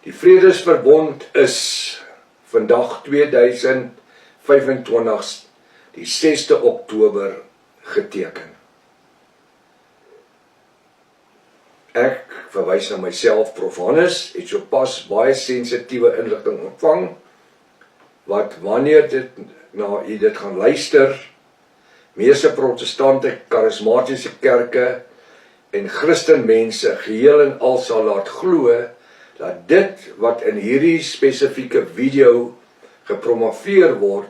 Die Vredesverbond is vandag 2025, die 6de Oktober geteken. Ek verwys na myself, Prof. Hannes, het sopas baie sensitiewe inligting ontvang, wat wanneer u dit gaan luister, meeste protestante, charismatiese kerke en Christenmense geheel en al sal laat glo, dat dit wat in hierdie spesifieke video gepromoveer word,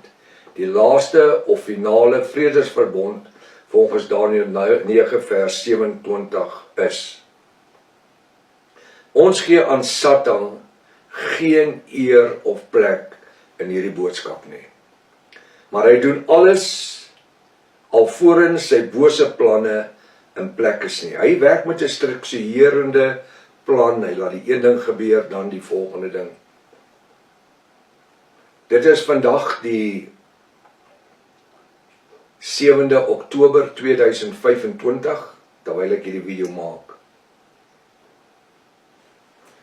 die laaste of finale vredesverbond volgens Daniël 9 vers 27 is. Ons gee aan Satan geen eer of plek in hierdie boodskap nie. Maar hy doen alles alvorens sy bose planne in plek is nie. Hy werk met 'n strukturerende plan, hy laat die een ding gebeur, dan die volgende ding. Dit is vandag die 7de Oktober 2025, terwyl ek hierdie video maak.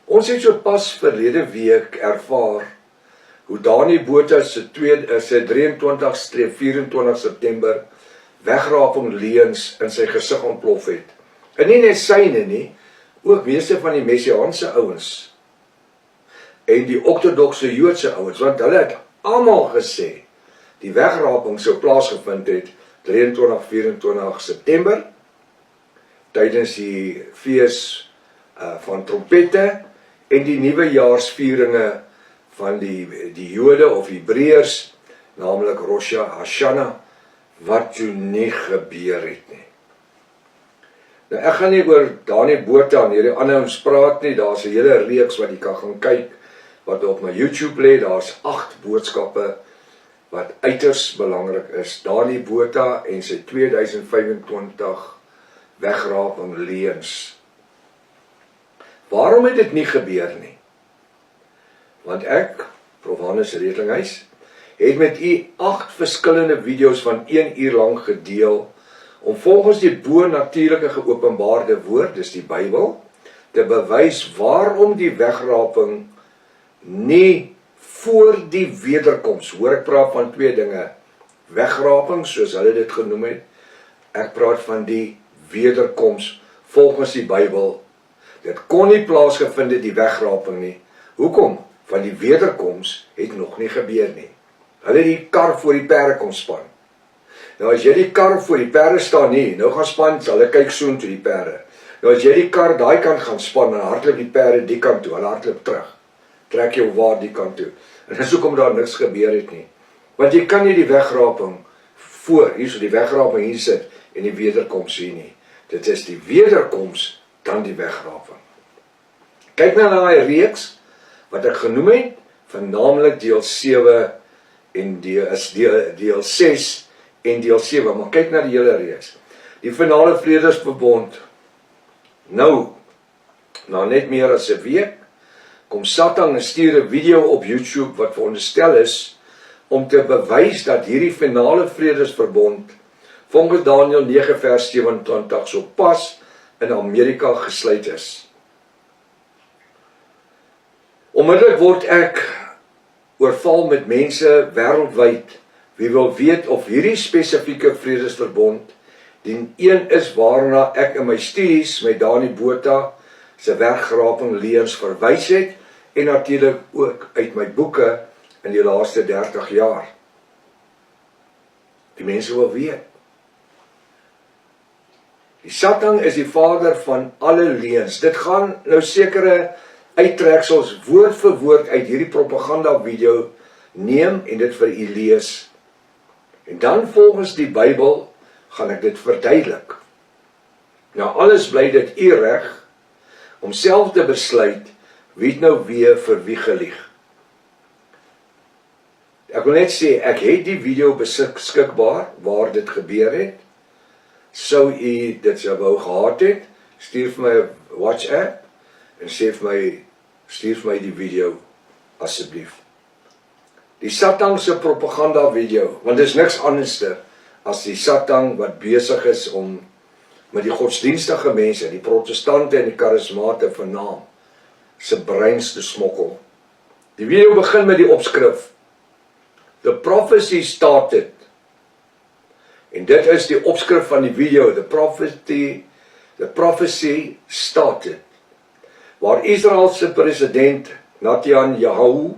Ons het sopas verlede week ervaar hoe Dani Botha se 23/24 September wegraping leuns in sy gesig ontplof het. En nie net syne nie, ook meeste van die messiaanse ouens en die ortodokse Joodse ouens, want hulle het almal gesê die wegraping sou plaasgevind het 23/24 September tydens die fees van trompette en die nuwejaarsvieringe van die Jode of Hebreërs, naamlik Rosh Hashanah, wat toe nie gebeur het nie. Nou ek gaan nie oor Dani Botha en hierdie ander ons praat nie, daar's 'n hele reeks wat jy kan gaan kyk, wat op my YouTube lê, daar's 8 boodskappe wat uiters belangrik is. Dani Botha en sy 2025 wegraping leuns. Waarom het dit nie gebeur nie? Want ek, Prof. Hannes Redlinghuis, het met u 8 verskillende video's van 1 uur lang gedeel, om volgens die bo-natuurlike geopenbaarde woord, dis die Bybel, te bewys waarom die wegraping nie voor die wederkoms, hoor ek praat van 2 dinge, wegraping, soos hulle dit genoem het, ek praat van die wederkoms, volgens die Bybel, dit kon nie plaasgevind het die wegraping nie. Hoekom? Van die wederkoms het nog nie gebeur nie. Hulle die kar voor die perde kom span. Nou as jy die kar voor die perde staan nie, nou gaan span, sal hulle kyk soen toe die perde. Nou as jy die kar daai kant gaan span, dan hardloop die perde die kant toe, hulle hardloop terug. Trek jou waar die kant toe. En dis hoekom daar niks gebeur het nie. Want jy kan nie die wegraping voor, hier so die wegraping hier sit, en die wederkoms hier nie. Dit is die wederkoms, dan die wegraping. Kyk nou na die reeks, wat ek genoem het, van naamlik deel 7 en deel 6 en deel 7, maar kyk na die hele reeks. Die finale vredesverbond, nou, na net meer as 'n week, kom Satan en stuur 'n video op YouTube wat veronderstel is, om te bewys dat hierdie finale vredesverbond, volgens Daniël 9 vers 27, so pas in Amerika gesluit is. Onmiddellik word ek oorval met mense wêreldwyd wie wil weet of hierdie spesifieke vredesverbond die een is waarna ek in my studies met Dani Botha se wegraping leuns verwys het en natuurlik ook uit my boeke in die laaste 30 jaar. Die mense wil weet. Die Satan is die vader van alle leuns. Dit gaan nou sekere uittreksels woord vir woord uit hierdie propaganda video neem en dit vir u lees. En dan volgens die Bybel gaan ek dit verduidelik. Nou alles bly dit u reg om self te besluit wie het nou weer vir wie gelieg. Ek wil net sê, ek het die video beskikbaar waar dit gebeur het. Sou u dit sou wou gehad het, stuur vir my WhatsApp en stuur vir my die video asseblief. Die Satan se propaganda video, want dit is niks anderster as die Satan wat besig is om met die godsdienstige mense, die protestante en die charismate vernaam, se breins te smokkel. Die video begin met die opskrif: The prophecy started. En dit is die opskrif van die video, the prophecy started. Waar Israel se president Netanyahu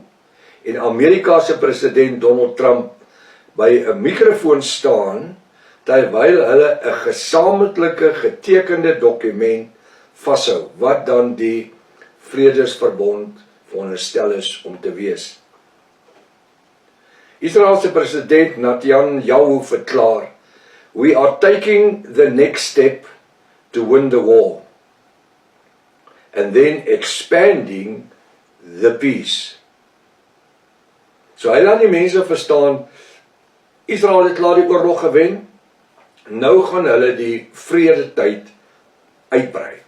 en Amerika se president Donald Trump by 'n mikrofoon staan, terwyl hulle 'n gesamentlike getekende dokument vashou, wat dan die Vredesverbond veronderstel is om te wees. Israel se president Netanyahu verklaar: We are taking the next step to win the war, and then expanding the peace. So hy laat die mense verstaan, Israel het klaar die oorlog gewen, nou gaan hulle die vredetyd uitbrei.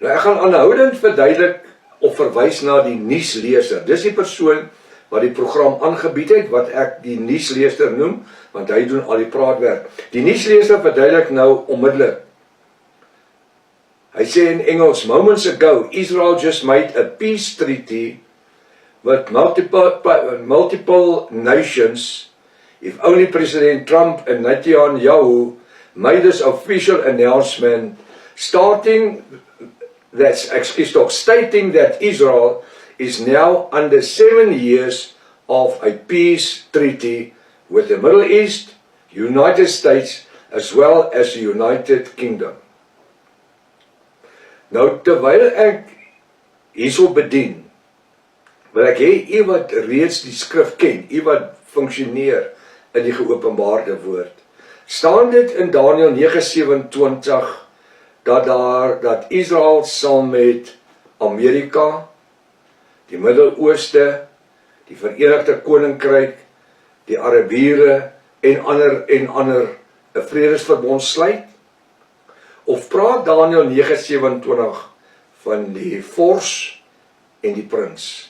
Nou ek gaan aanhoudend verduidelik of verwys na die nuusleser. Dis die persoon wat die program aangebied het, wat ek die nuusleser noem, want hy doen al die praatwerk. Die nuusleser verduidelik nou onmiddellik. Hy sê in Engels: Moments ago, Israel just made a peace treaty with multiple nations. If only President Trump and Netanyahu made this official announcement, stating that Israel is now under 7 years of a peace treaty with the Middle East, United States, as well as the United Kingdom. Nou, terwyl ek hierso bedien, wil ek hê u wat reeds die skrif ken, u wat funksioneer in die geopenbaarde woord, staan dit in Daniël 9:27 dat Israel saam met Amerika, die Midde-Ooste, die Verenigde Koninkryk, die Arabiere en ander 'n vredesverbond sluit? Of praat Daniël 9:27 van die vors en die prins?